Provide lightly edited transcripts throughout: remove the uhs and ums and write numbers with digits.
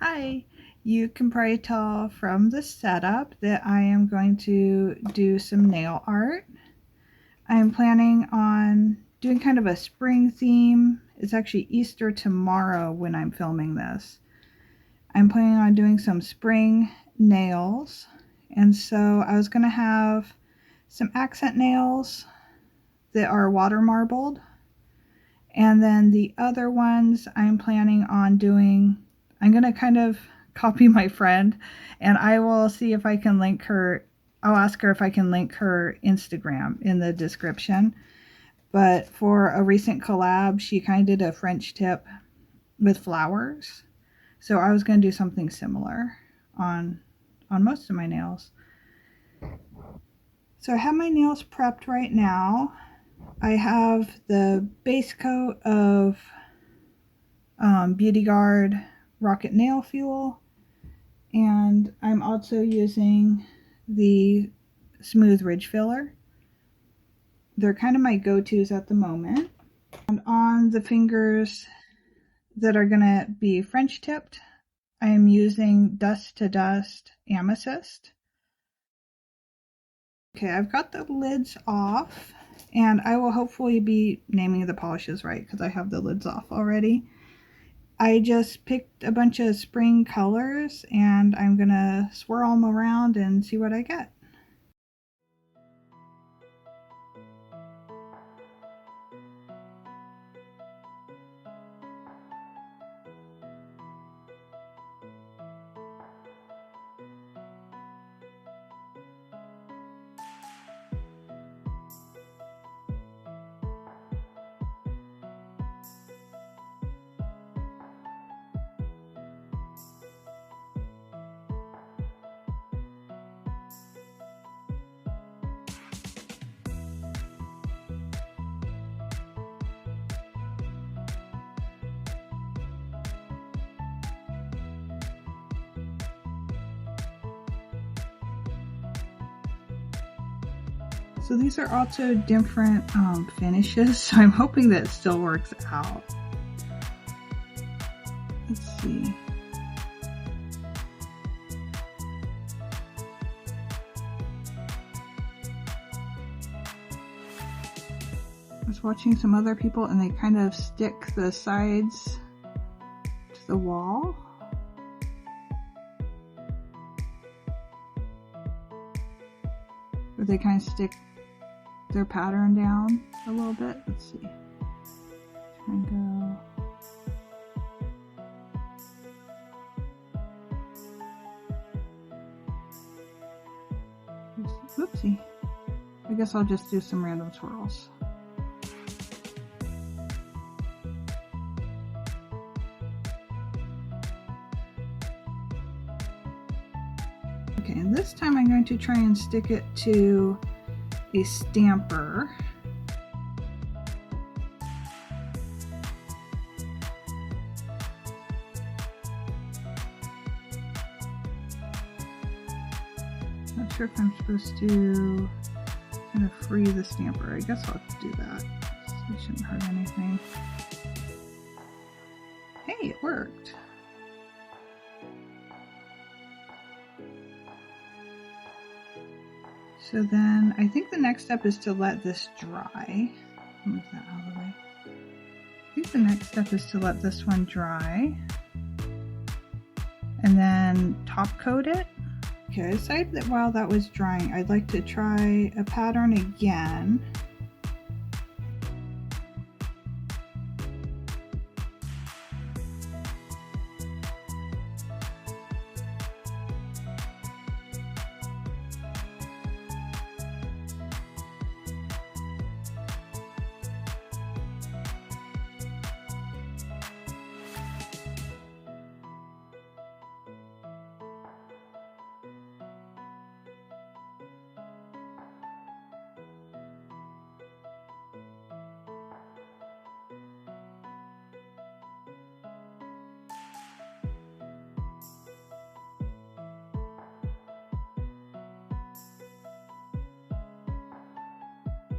Hi, you can probably tell from the setup that I am going to do some nail art. I'm planning on doing kind of a spring theme. It's actually Easter tomorrow when I'm filming this. I'm planning on doing some spring nails, and so I was going to have some accent nails that are water marbled, and then the other ones I'm planning on doing, I'm going to kind of copy my friend, and I will see if I can link her. I'll ask her if I can link her Instagram in the description. But for a recent collab, she kind of did a French tip with flowers. So I was going to do something similar on most of my nails. So I have my nails prepped right now. I have the base coat of Beauty Garde Rocket Nail Fuel, and I'm also using the Smooth Ridge Filler. They're kind of my go-tos at the moment. And on the fingers that are going to be French tipped, I am using Dust to Dust Amethyst. Okay, I've got the lids off, and I will hopefully be naming the polishes right because I have the lids off already. I just picked a bunch of spring colors, and I'm gonna swirl them around and see what I get. So these are also different finishes, so I'm hoping that it still works out. Let's see. I was watching some other people and they kind of stick the sides to the wall. Or they kind of stick their pattern down a little bit. Let's see. Try and go. Whoopsie. I guess I'll just do some random swirls. Okay, and this time I'm going to try and stick it to a stamper. Not sure if I'm supposed to kind of free the stamper. I guess I'll do that. It shouldn't hurt anything. Hey, it worked. So then I think the next step is to let this dry. Move that out of the way. I think the next step is to let this one dry and then top coat it. Okay, I decided that while that was drying, I'd like to try a pattern again.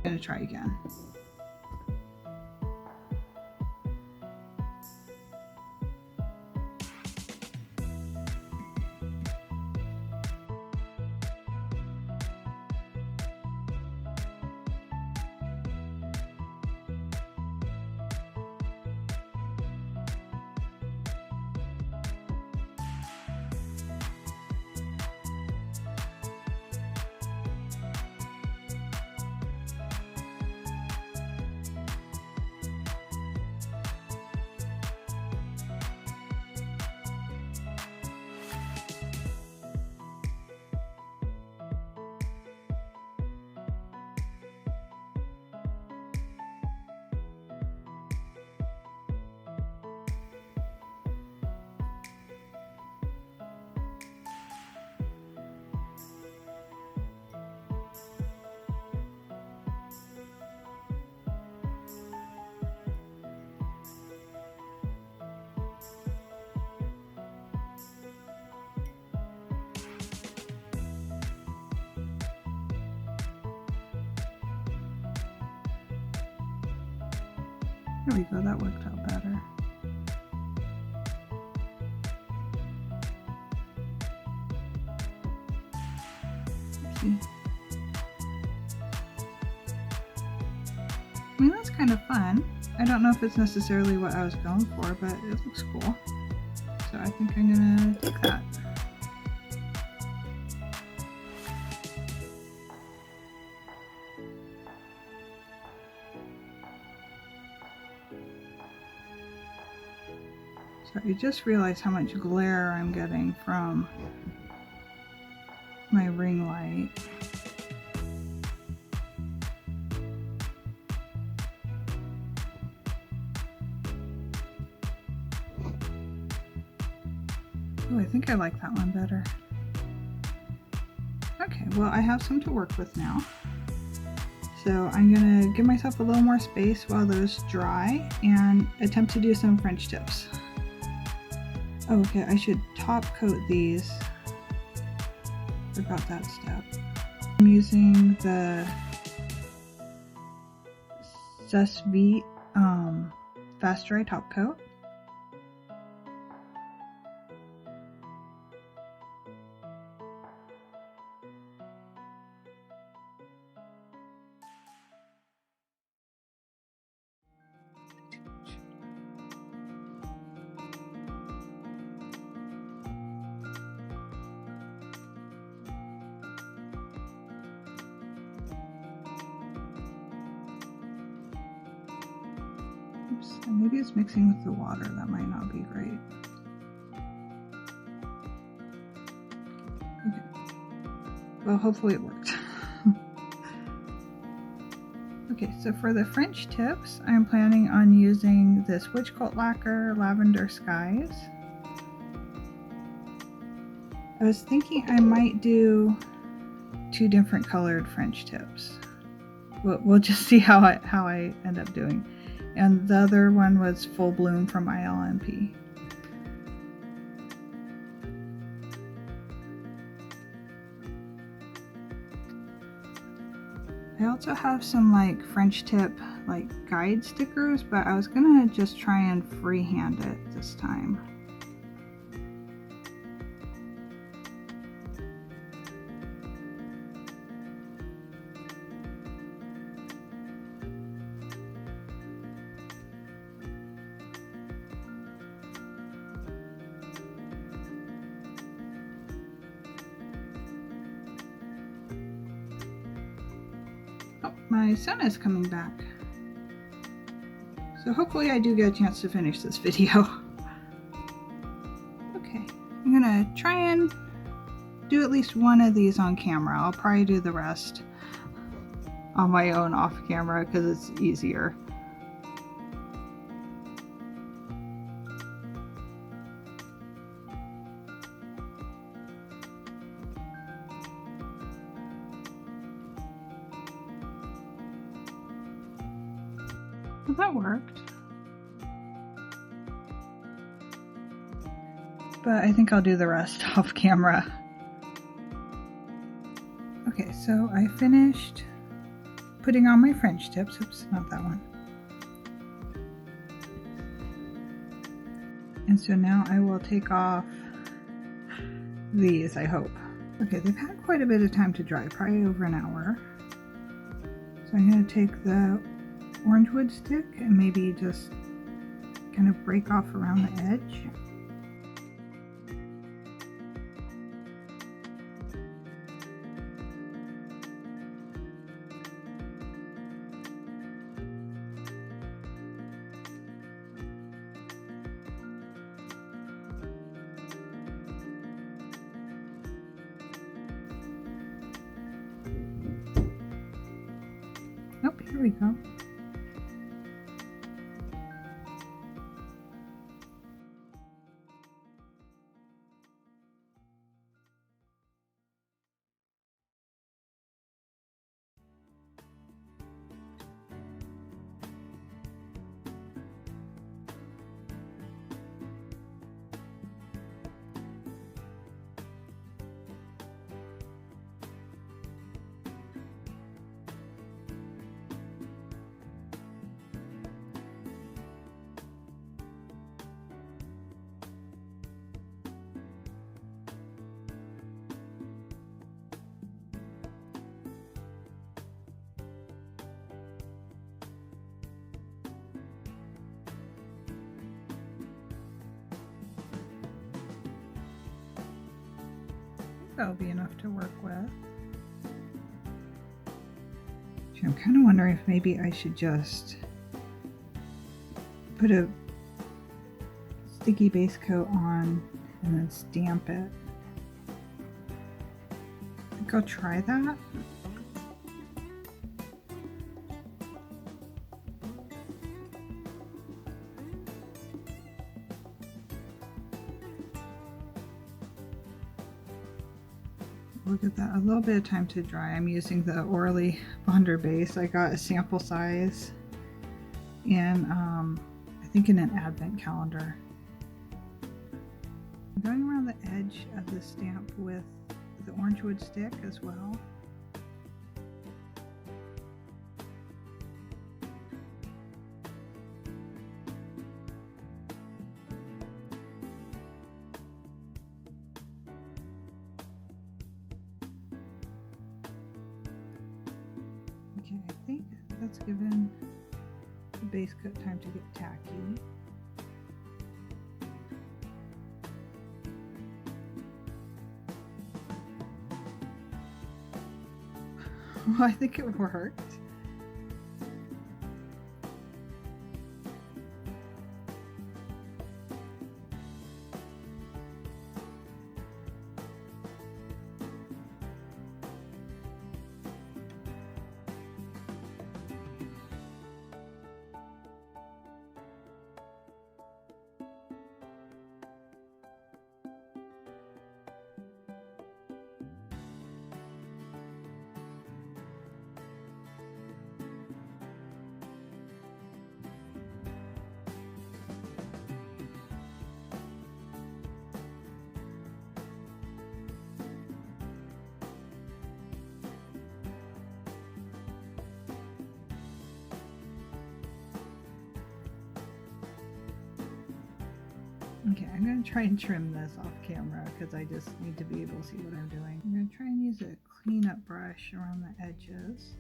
I'm gonna try again. There we go, that worked out better. Oopsie. I mean, that's kind of fun. I don't know if it's necessarily what I was going for, but it looks cool. So I think I'm gonna take that. So I just realized how much glare I'm getting from my ring light. Oh, I think I like that one better. Okay, well, I have some to work with now. So I'm gonna give myself a little more space while those dry and attempt to do some French tips. Oh, okay, I should top coat these. Forgot that step. I'm using the Zest Fast Dry Top Coat. Oops, maybe it's mixing with the water. That might not be great. Okay. Well, hopefully it worked. Okay, so for the French tips, I'm planning on using this Witchcult Lacquer Lavender Skies. I was thinking I might do 2 different colored French tips. We'll just see how I end up doing. And the other one was Full Bloom from ILNP. I also have some like French tip like guide stickers, but I was gonna just try and freehand it this time. Oh, my son is coming back. So hopefully I do get a chance to finish this video. Okay, I'm gonna try and do at least one of these on camera. I'll probably do the rest on my own off camera because it's easier. Well, that worked. But I think I'll do the rest off camera. Okay, so I finished putting on my French tips. Oops, not that one. And so now I will take off these, I hope. Okay, they've had quite a bit of time to dry, probably over an hour. So I'm going to take the orange wood stick and maybe just kind of break off around the edge. Oh, here we go. that'll be enough to work with. I'm kind of wondering if maybe I should just put a sticky base coat on and then stamp it. I think I'll try that. Look at that, a little bit of time to dry. I'm using the Orly Bonder base. I got a sample size and I think in an advent calendar. I'm going around the edge of the stamp with the orange wood stick as well. Okay, I think that's given the base coat time to get tacky. Well, I think it worked. Okay, I'm going to try and trim this off camera because I just need to be able to see what I'm doing. I'm going to try and use a cleanup brush around the edges.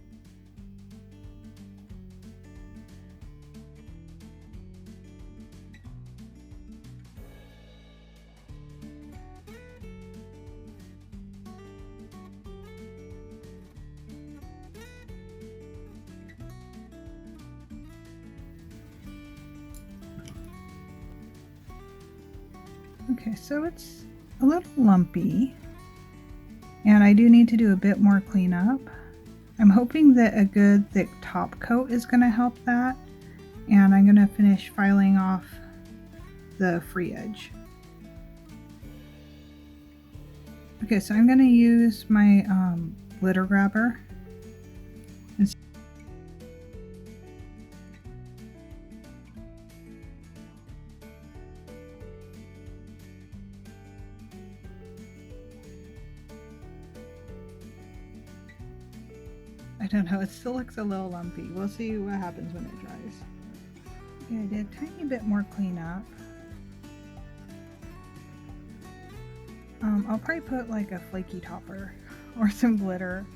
Okay, so it's a little lumpy and I do need to do a bit more cleanup. I'm hoping that a good thick top coat is going to help that, and I'm going to finish filing off the free edge. Okay, so I'm going to use my glitter grabber. I don't know, it still looks a little lumpy. We'll see what happens when it dries. Okay, I did a tiny bit more cleanup. I'll probably put like a flaky topper or some glitter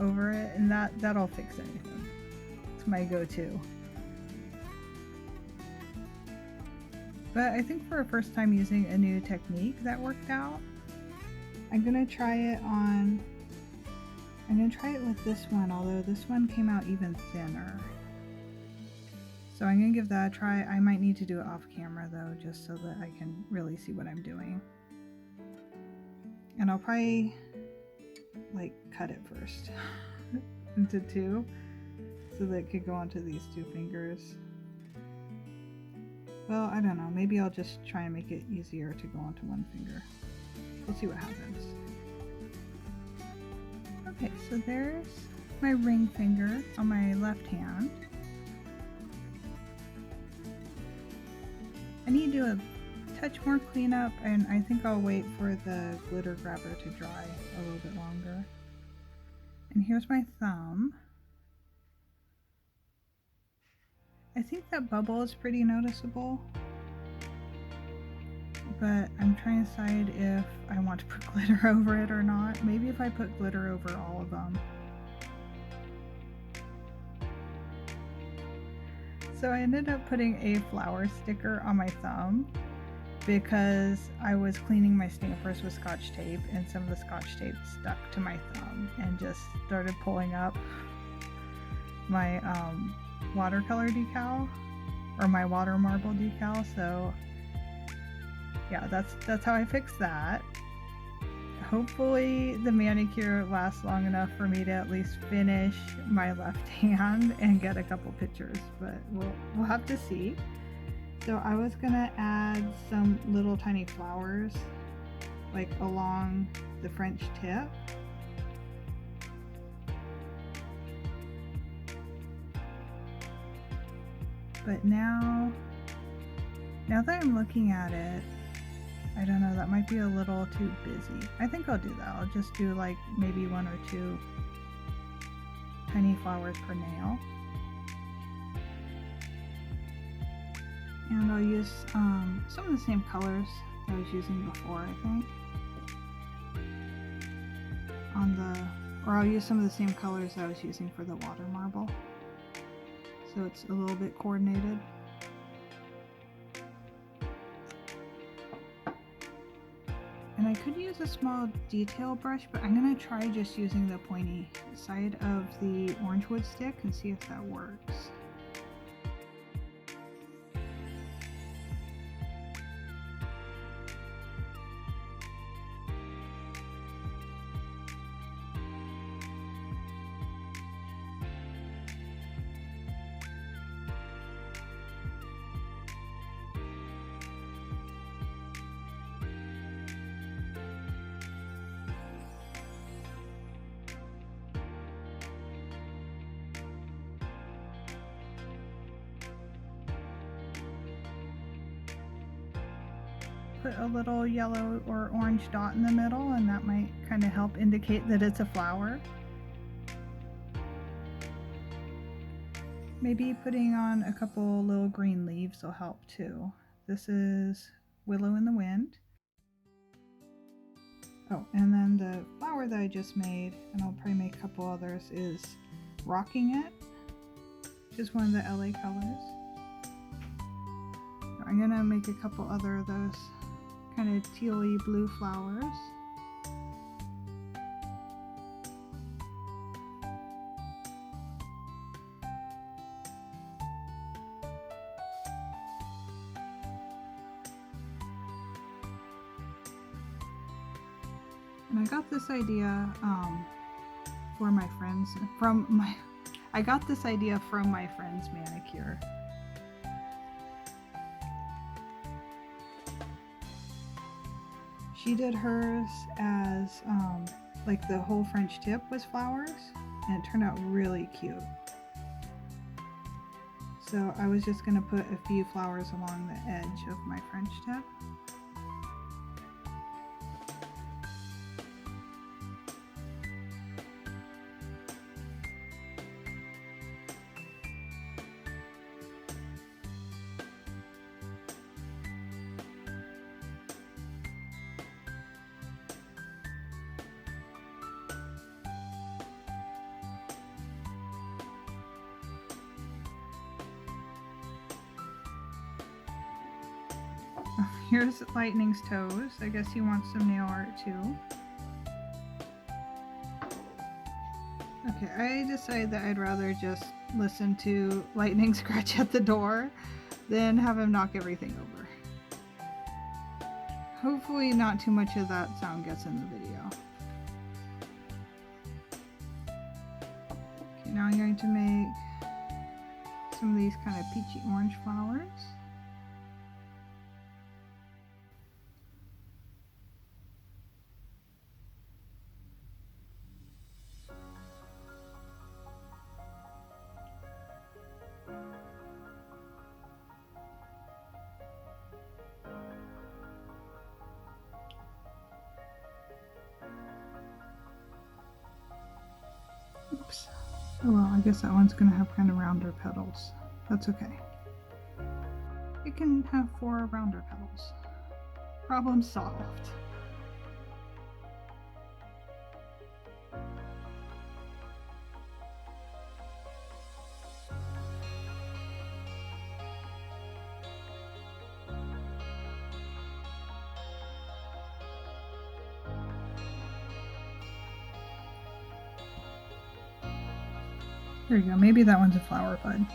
over it, and that'll fix anything. It's my go-to. But I think for a first time using a new technique, that worked out. I'm gonna try it with this one, although this one came out even thinner. So I'm gonna give that a try. I might need to do it off camera though, just so that I can really see what I'm doing. And I'll probably like cut it first into two so that it could go onto these two fingers. Well, I don't know, maybe I'll just try and make it easier to go onto one finger. We'll see what happens. Okay, so there's my ring finger on my left hand. I need to do a touch more cleanup, and I think I'll wait for the glitter grabber to dry a little bit longer. And here's my thumb. I think that bubble is pretty noticeable, but I'm trying to decide if I want to put glitter over it or not. Maybe if I put glitter over all of them. So I ended up putting a flower sticker on my thumb, because I was cleaning my stampers with Scotch tape and some of the Scotch tape stuck to my thumb and just started pulling up my watercolor decal or my water marble decal. So yeah, that's how I fixed that. Hopefully the manicure lasts long enough for me to at least finish my left hand and get a couple pictures, but we'll have to see. So I was gonna add some little tiny flowers like along the French tip. But now that I'm looking at it, I don't know, that might be a little too busy. I think I'll do that. I'll just do like maybe 1 or 2 tiny flowers per nail. And I'll use some of the same colors that I was using before, I think. Or I'll use some of the same colors that I was using for the water marble. So it's a little bit coordinated. And I could use a small detail brush, but I'm gonna try just using the pointy side of the orange wood stick and see if that works. Put a little yellow or orange dot in the middle, and that might kind of help indicate that it's a flower. Maybe putting on a couple little green leaves will help too. This is Willow in the Wind. Oh, and then the flower that I just made, and I'll probably make a couple others, is Rockin, which is one of the LA colors. I'm gonna make a couple other of those kind of tealy blue flowers. And I got this idea for my friends I got this idea from my friend's manicure. She did hers as like the whole French tip was flowers, and it turned out really cute. So I was just gonna put a few flowers along the edge of my French tip. Here's Lightning's toes. I guess he wants some nail art too. Okay, I decided that I'd rather just listen to Lightning scratch at the door than have him knock everything over. Hopefully not too much of that sound gets in the video. Okay, now I'm going to make some of these kind of peachy orange flowers. Oops. Oh well, I guess that one's gonna have kind of rounder petals. That's okay. It can have 4 rounder petals. Problem solved. There you go, maybe that one's a flower bud.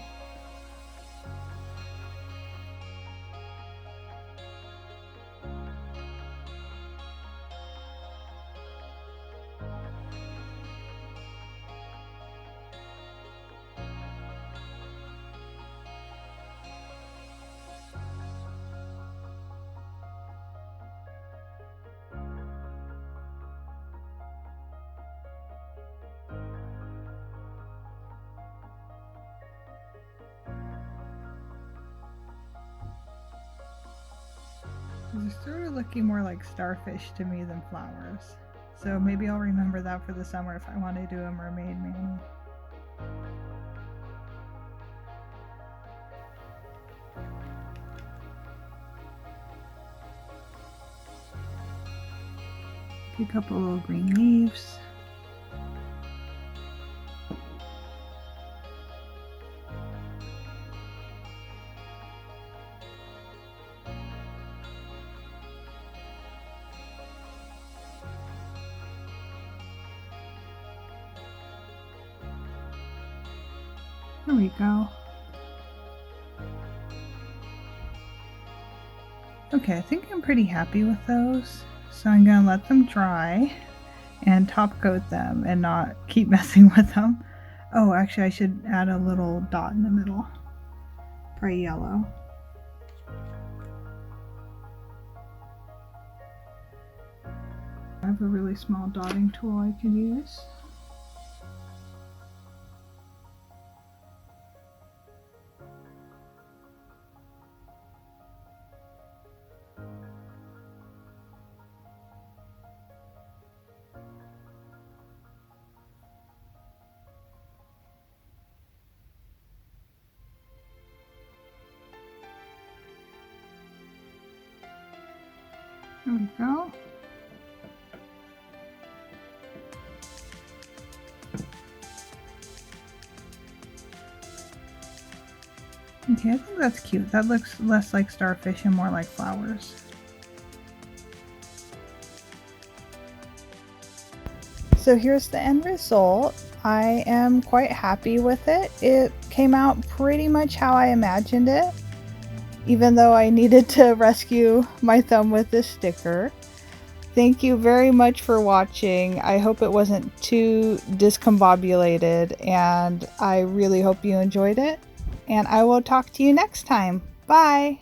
They're sort of looking more like starfish to me than flowers. So maybe I'll remember that for the summer if I want to do a mermaid mani. A couple little green leaves. There we go. Okay, I think I'm pretty happy with those. So I'm going to let them dry and top coat them and not keep messing with them. Oh, actually I should add a little dot in the middle. Bright yellow. I have a really small dotting tool I could use. There we go. Okay, I think that's cute. That looks less like starfish and more like flowers. So here's the end result. I am quite happy with it. It came out pretty much how I imagined it, even though I needed to rescue my thumb with this sticker. Thank you very much for watching. I hope it wasn't too discombobulated, and I really hope you enjoyed it. And I will talk to you next time. Bye!